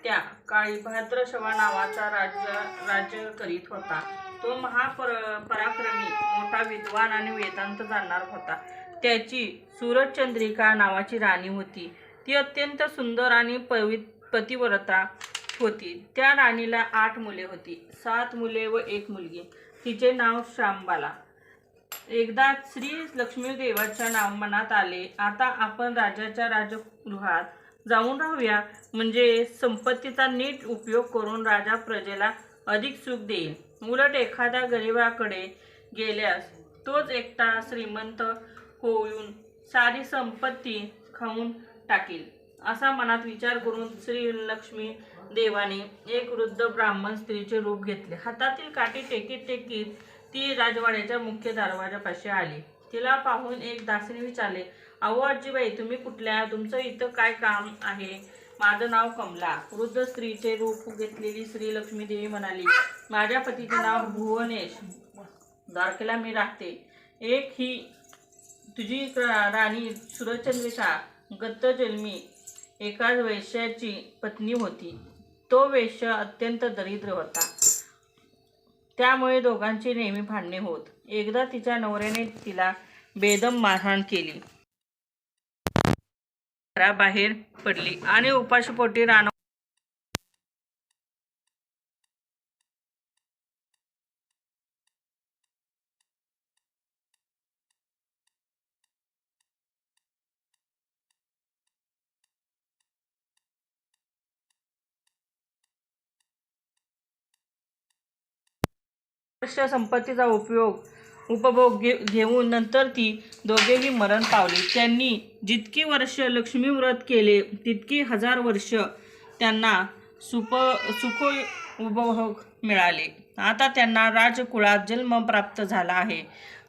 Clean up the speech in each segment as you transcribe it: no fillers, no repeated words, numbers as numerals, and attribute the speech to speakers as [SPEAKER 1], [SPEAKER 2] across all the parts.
[SPEAKER 1] त्या काळी भाद्रशवा नावाचा राज्य करीत होता। तो पराक्रमी मोठा विद्वान आणि वेदांत जाणणार होता। त्याची सूरजचंद्रिका नावाची राणी होती। ती अत्यंत सुंदर आणि पतिव्रता होती। त्या राणीला 8 मुले होती, 7 मुले व 1 मुलगी। तिचे नाव शांबाला। एकदा श्री लक्ष्मीदेवाच्या नाव मनात आले, आता आपण राजाच्या राजगृहात जाऊन राहूया, म्हणजे संपत्तीचा नीट उपयोग करून राजा प्रजेला अधिक सुख देईल। उलट एखाद्या गरीबाकडे गेल्यास तोच एकटा श्रीमंत होऊन सारी संपत्ती खाऊन टाकील, असा मनात विचार करून श्री लक्ष्मी देवाने एक वृद्ध ब्राह्मण स्त्रीचे रूप घेतले। हातातील काठी टेकीत टेकीत ती राजवाड्याच्या मुख्य दरवाजापाशी आली। तिला पाहून एक दासीने विचारले, अहो आजीबाई, तुम्ही कुठल्या? तुमचं इथं काय काम आहे? माझं नाव कमला। वृद्ध स्त्रीचे रूप घेतलेली श्री लक्ष्मी देवी म्हणाली, माझ्या पतीचे नाव भुवनेश, द्वारकेला मी राहते। एक ही तुझी राणी सूरजचंद्रिका गतजन्मी एका वैश्याची पत्नी होती। तो वैश्य अत्यंत दरिद्र होता, त्यामुळे दोघांची नेहमी भांडणे होत। एकदा तिच्या नवऱ्याने तिला बेदम मारहाण केली, घराबाहेर पडली आणि उपाशीपोटी रानात संपत्तीचा उपभोग घेऊन नंतर ती दोघेही मरण पावली। त्यांनी जितकी वर्ष लक्ष्मी व्रत केले तितकी 1000 वर्ष त्यांना सुख उपभोग मिळाले। आता त्यांना राजकुळात जन्म प्राप्त झाला आहे।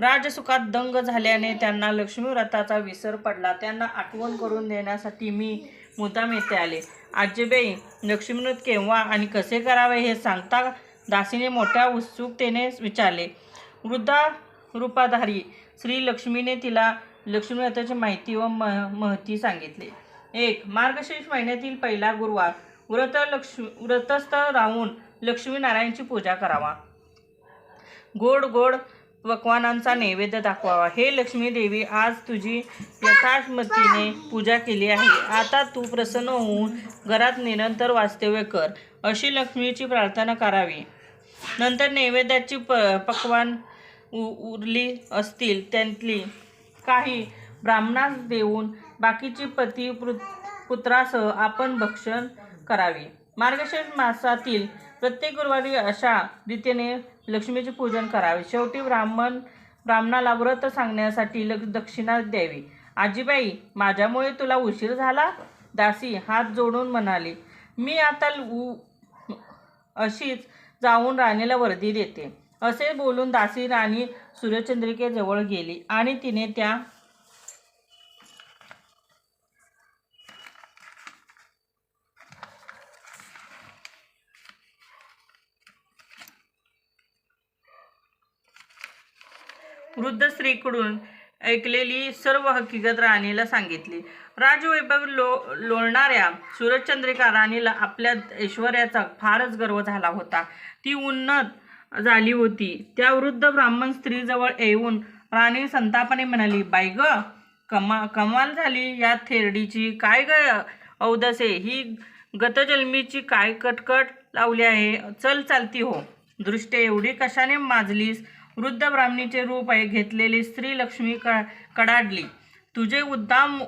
[SPEAKER 1] राजसुखात दंग झाल्याने त्यांना लक्ष्मी व्रताचा विसर पडला। त्यांना आठवण करून देण्यासाठी मी मुद्दाम येथे आले। आजीबाई, लक्ष्मीव्रत केव्हा आणि कसे करावे हे सांगता? दासीने मोठ्या उत्सुकतेने विचारले। वृद्धा रूपाधारी श्री लक्ष्मीने तिला लक्ष्मीव्रताची माहिती व महती सांगितले। 1. मार्गशीर्ष महिन्यातील पहिला गुरुवार व्रतस्थ राहून लक्ष्मीनारायणाची पूजा करावा। गोड गोड पक्वानांचा नैवेद्य दाखवावा। हे लक्ष्मी देवी, आज तुझी यथाशक्तीने पूजा केली आहे। आता तू प्रसन्न होऊन घरात निरंतर वास्तव्य कर, अशी लक्ष्मीची प्रार्थना करावी। नंतर नैवेद्याची पक्वान उरली असतील त्यातली काही ब्राह्मणास देऊन बाकीची पती पुत्रासह आपण भक्षण करावे। मार्गशीर्ष मासातील प्रत्येक गुरुवारी अशा रीतीने लक्ष्मीचे पूजन करावे। शेवटी ब्राह्मणाला व्रत सांगण्यासाठी दक्षिणा द्यावी। आजीबाई, माझ्यामुळे तुला उशीर झाला? दासी हात जोडून म्हणाली, मी आता अशीच जाऊन राणीला वर्दी देते। असे बोलून दासी राणी सूरजचंद्रिकेजवळ गेली आणि तिने त्या वृद्ध स्त्रीकडून ऐकलेली सर्व हकीकत राणीला सांगितली। राजवैभव लोळणाऱ्या सूरजचंद्रिका राणीला आपल्या ऐश्वर्याचा फारच गर्व झाला होता। ती उन्नत झाली होती। त्या वृद्ध ब्राह्मण स्त्रीजवळ येऊन राणी संतापाने म्हणाली, बाई ग, कमाल झाली या थेरडीची। काय ग औदासे, ही गतजन्मीची काय कटकट लावली आहे? चल चालती हो। दृष्टे एवढी कशाने माजलीस? वृद्ध ब्राह्मणीचे रूप घेतलेली स्त्री लक्ष्मी कडाडली। तुझे उद्दाम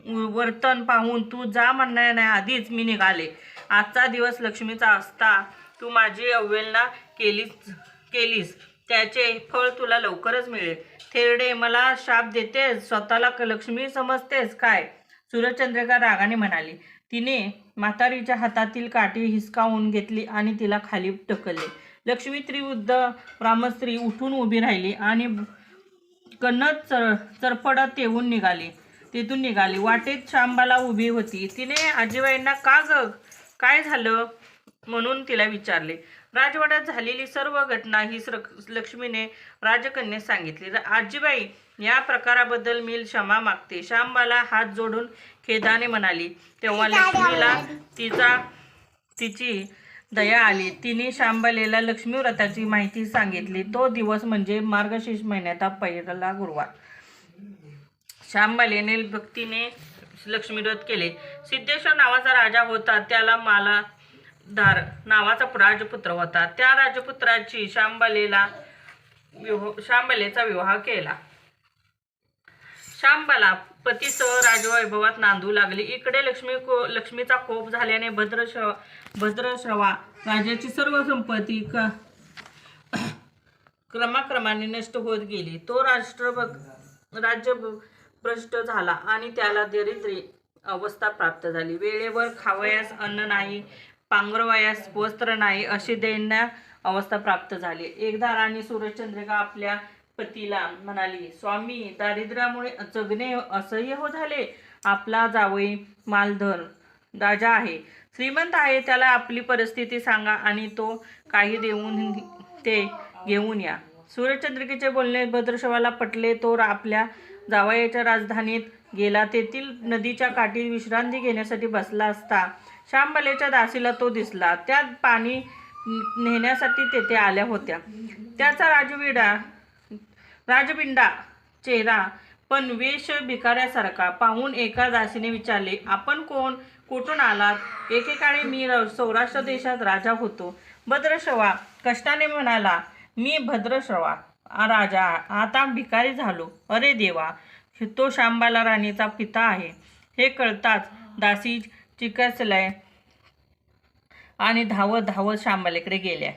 [SPEAKER 1] वर्तन पाहून तू जा म्हणण्याआधीच मी निघाले। आजचा दिवस लक्ष्मीचा असता तू माझी अवहेलना केलीस त्याचे फळ तुला लवकरच मिळेल। थेरडे, मला शाप देतेस? स्वतःला लक्ष्मी समजतेस काय? सूरजचंद्रिका रागाने म्हणाली। तिने म्हातारीच्या हातातील काठी हिसकावून घेतली आणि तिला खाली ढकलले। लक्ष्मी त्रिवृद्ध ब्राह्मण स्त्री उठून उभी राहिली आणि कणत चरफडत तेथून निघाली। वाटेत शांबाला उभी होती। तिने आजीबाईंना काय झालं म्हणून तिला विचारले। राजवाड्यात झालेली सर्व घटना ही लक्ष्मीने राजकन्येस सांगितली। आजीबाई, या प्रकाराबद्दल मी क्षमा मागते, शांबाला हात जोडून खेदाने म्हणाली। तेव्हा लक्ष्मीला तिचा तिची दया आली. तिने शांबलेला लक्ष्मी व्रताची माहिती सांगितली. तो दिवस म्हणजे मार्गशीर्ष महिन्याचा पहिला गुरुवार. शांबलेने भक्तीने लक्ष्मी व्रत केले. सिद्धेश्वर नावाचा राजा होता. त्याला मालाधार नावाचा राजपुत्र होता. त्या राजपुत्राची शांबलेचा विवाह केला. शांबला पतीसह राजवैभवात नांदू लागली. इकडे लक्ष्मीचा कोप झाल्याने भद्रश्रवा राजाची सर्व संपत्ती क्रमाक्रमाने नष्ट होत गेली. तो राज्य भ्रष्ट झाला आणि त्याला दरिद्री अवस्था प्राप्त झाली. वेळेवर खावयास अन्न नाही, पांघरवयास वस्त्र नाही, अशी दैन्य अवस्था प्राप्त झाली. एकदा राणी सूरजचंद्रिका आपल्या पतीला म्हणाली, स्वामी, दारिद्र्यामुळे जगणे असह्य हो झाले. आपला जावई मालधर राजा आहे, श्रीमंत आहे. त्याला आपली परिस्थिती सांगा आणि तो काही देऊन ते घेऊन या. सूरजचंद्रिकेचे बोलणे भद्रश्रवाला पटले. तो आपल्या जावयाच्या राजधानीत गेला. तेथील नदीच्या काठी विश्रांती घेण्यासाठी बसला असता शांबलेच्या दासीला तो दिसला. त्या पाणी नेण्यासाठी तेथे आल्या होत्या. त्याचा राजबिंडा चेहरा पण वेश भिकाऱ्यासारखा पाहून एका दासीने विचारले, आपण कोण, कुठून आलात? एकेकाळी मी सौराष्ट्र देशात राजा होतो. भद्रश्रवा कष्टाने म्हणाला, मी भद्रश्रवा राजा आता भिकारी झालो. अरे देवा, तो शांबला राणीचा पिता आहे. हे कळताच दासी चिकसल्या आणि धावत धावत शांबलेकडे गेल्या.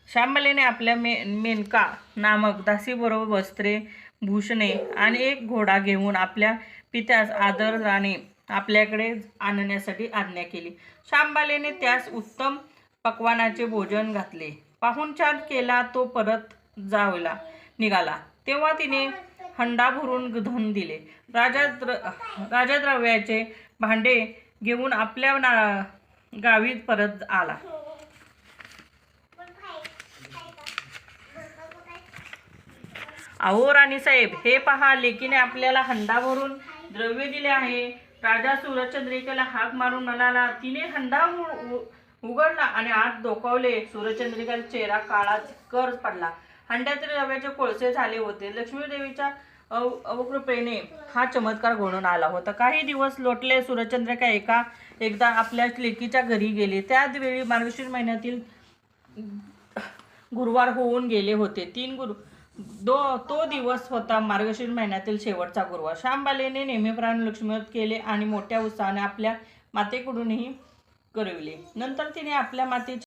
[SPEAKER 1] शांबलेने आपल्या मेनका नामक दासीबरोबर वस्त्रे, भूषणे आणि एक घोडा घेऊन आपल्या पित्यास आदराने आपल्याकडे आणण्यासाठी आज्ञा केली. शांबलेने त्यास उत्तम पक्वानाचे भोजन घातले. पाहुणचार केला. तो परत जावला निघाला तेव्हा तिने हंडा भरून धन दिले. राजद्रव्याचे भांडे घेऊन आपल्या गावी परत आला. अहो राणीसाहेब, हे पहा, लेकीने आपल्याला हंडा भरून द्रव्य दिले आहे. राजा सूरजचंद्रिकेला हाक मारून म्हणाला. तिने हंडा उघडला आणि आत डोकावले. सूरजचंद्रिकेचा चेहरा काळा कर पडला. हंड्यातील रव्याचे कोळसे झाले होते. लक्ष्मीदेवीच्या अवकृपेने हा चमत्कार घडून आला होता. काही दिवस लोटले. सूरजचंद्रिका एकदा आपल्या लेकीच्या घरी गेली. त्याच वेळी मार्गशीर्ष महिन्यातील गुरुवार होऊन गेले होते. तो दिवस होता मार्गशीर्ष महिन्यातील शेवटचा गुरुवार. शांबलेने नेहमीप्रमाणे लक्ष्मीव्रत केले आणि मोठ्या उत्साहाने आपल्या मातेकडूनही करविले. नंतर तिने आपल्या मातेची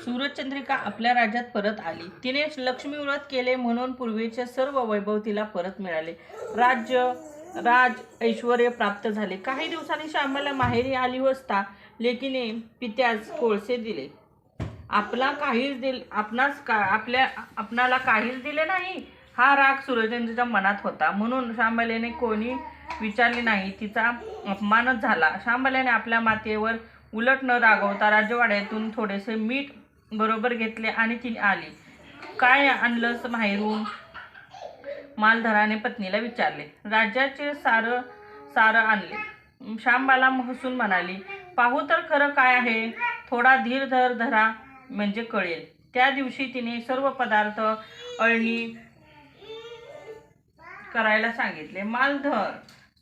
[SPEAKER 1] सूरजचंद्रिका आपल्या राज्यात परत आली. तिने लक्ष्मीव्रत केले म्हणून पूर्वीचे सर्व वैभव तिला परत मिळाले. राज ऐश्वर्य प्राप्त झाले. काही दिवसांनी शांबला माहेरी आली असता लेकीने पित्यास कोळसे दिले. आपणाला काहीच दिले नाही, हा राग सूरजचंद्रिकेच्या मनात होता. म्हणून शांबलेने कोणी विचारले नाही. तिचा अपमानच झाला. शांबलेने आपल्या मातेवर उलट न रागवता राजवाड्यातून थोडेसे मीठ बरोबर घेतले आणि ती आली. काय आणलंस माहेरून? मालधराने पत्नीला विचारले. राज्याचे सारं आणले. शांबला हसून म्हणाली, पाहू तर खरं काय आहे. थोडा धीर धरा म्हणजे कळेल. त्या दिवशी तिने सर्व पदार्थ अळणी करायला सांगितले. मालधर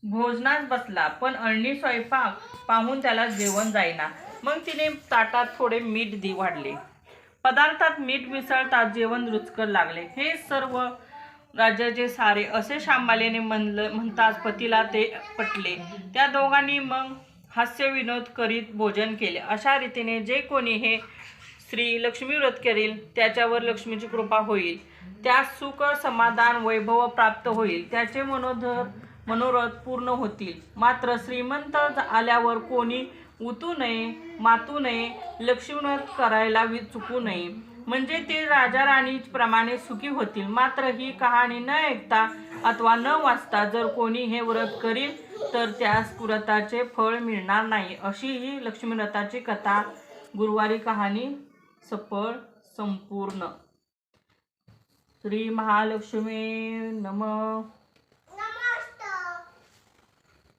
[SPEAKER 1] भोजनास बसला, पण अळणी स्वयंपाक पाहून त्याला जेवण जाईना. मग तिने ताटात थोडे मीठ वाढले. पदार्थात मीठ मिसळताच जेवण रुचकर लागले. हे सर्व राज्याचे सारे असे शांबलेने म्हणताच पतीला ते पटले. त्या दोघांनी मग हास्य विनोद करीत भोजन केले. अशा रीतीने जे कोणी हे श्री लक्ष्मी व्रत करील त्याच्यावर लक्ष्मीची कृपा होईल. त्यास सुख, समाधान, वैभव प्राप्त होईल. त्याचे मनोरथ पूर्ण होतील. मात्र श्रीमंत आल्यावर कोणी उतू नये, मातू नये, लक्ष्मीव्रत करायला चुकू नये, म्हणजे ते राजा राणी प्रमाणे सुखी होतील. मात्र ही कहाणी न ऐकता अथवा न वाचता जर कोणी हे व्रत करील तर त्यास व्रताचे फळ मिळणार नाही. अशी ही लक्ष्मीव्रताची कथा, गुरुवारी कहाणी सफळ संपूर्ण. श्री महालक्ष्मी नमः.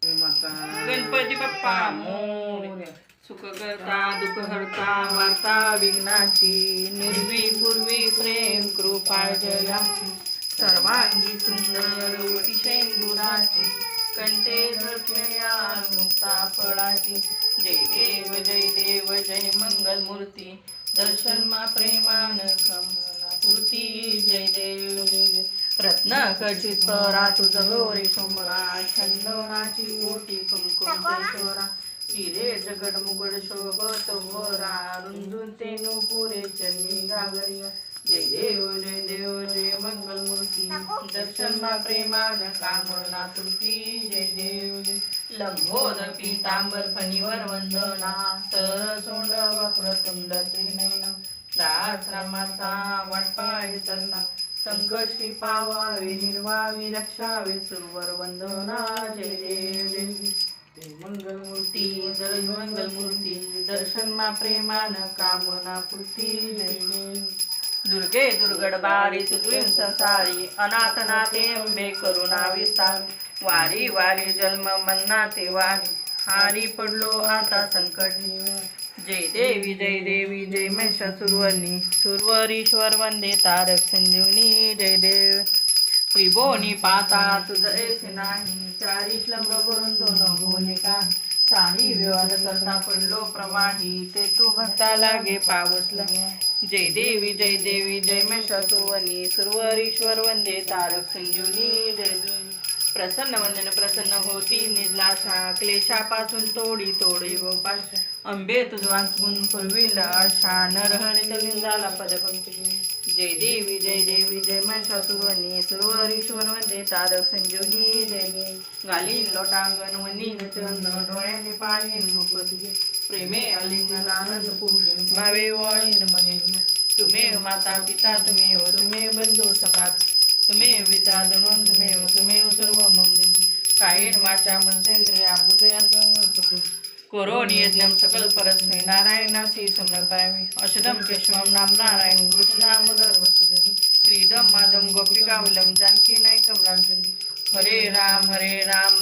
[SPEAKER 1] गणपती बाप्पा मोरया. सुख करता दुःख हरता वार्ता विघ्नाची निर्वी पूर्वी प्रेम कृपा जयाची सर्वांगी सुंदर अतिशय गुणाची कंठे झळकल्या मुक्ता फळाची जय देव जय मंगल मूर्ती दर्शन मा प्रेमान कमला पूर्ती जय देव जय रत्न खचित परा तुझ गोरी सोमरा चंदनाची ओटी कुंकुम तेरा हिरे जगड मुगड शोभत वरा रुंजून ते नुपुरे चंदी गागरिया जय देव जय मंगल मूर्ती दर्शन मा प्रेमान कामना पूर्ती जय देव जय लंबोद पीतांबर फणीवर वंदना सर सोंड वक्रतुंड त्रिनयन दास रामाचा वाटपाय चलना संकष्टी पावावे निर्वावी रक्षावे सुरवर वंदना जय देव जय मंगल मूर्ती दर्शन मा प्रेमान कामना पूर्ती जय दुर्गे दुर्गड बारी तुझवीन संसारी अनाथ नाथे अंबे करुणा विस्तार वारी वारी जन्म मन्ना ते वारी हारी पडलो आता संकट जय देवी जय महिषासुरवरनी सुरवरीश्वर वंदे तारक संजीवनी जय देव त्रिभुवनी पाता तुझ ऐसे नाही चारी श्लंब करून तो न बोले का साही विवाद करता पडलो प्रवाही ते तू भक्ता लागे पावसला जय देवी जय महिषासुरवरनी सुरवरीश्वर वंदे तारक संजीवनी जय प्रसन्न वंदन प्रसन्न होती निर्लाशा क्लेशापासून तोडी गोपाश अंबे तुझ वाचून पूर्वील आशा नरहरित लिंगाला पदपंक्ती जय देवी जय महिषासुरवरनी सुरवरीश्वर वंदे तारक संजीवनी जय गालीन लोटांगण वनीन चंद्र डोळ्यांनी पाळीन रूप तुझे प्रेमे अलिंगन आनंद पूर्ण भावे वाळीन मने तुम्ही माता पिता तुम्ही बंधू सखात तुम्ही विचा धनुन तुम्ही सर्व मम कायेन वाचा मनसेंद्रिय आभूतयांत कोरोनी यज्ञम सकल परस्मै नारायणासी समर्पयामि अशुद्धम केशवम नाम नारायण कृष्णामोदर श्रीदम माधम गोपिकावलम जानकी नायकम रामचंद्र हरे राम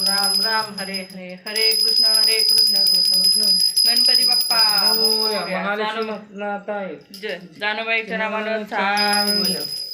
[SPEAKER 1] राम राम हरे हरे हरे कृष्ण कृष्ण कृष्ण गणपती बाप्पा जय जानबाईच्या नावानं चांगलं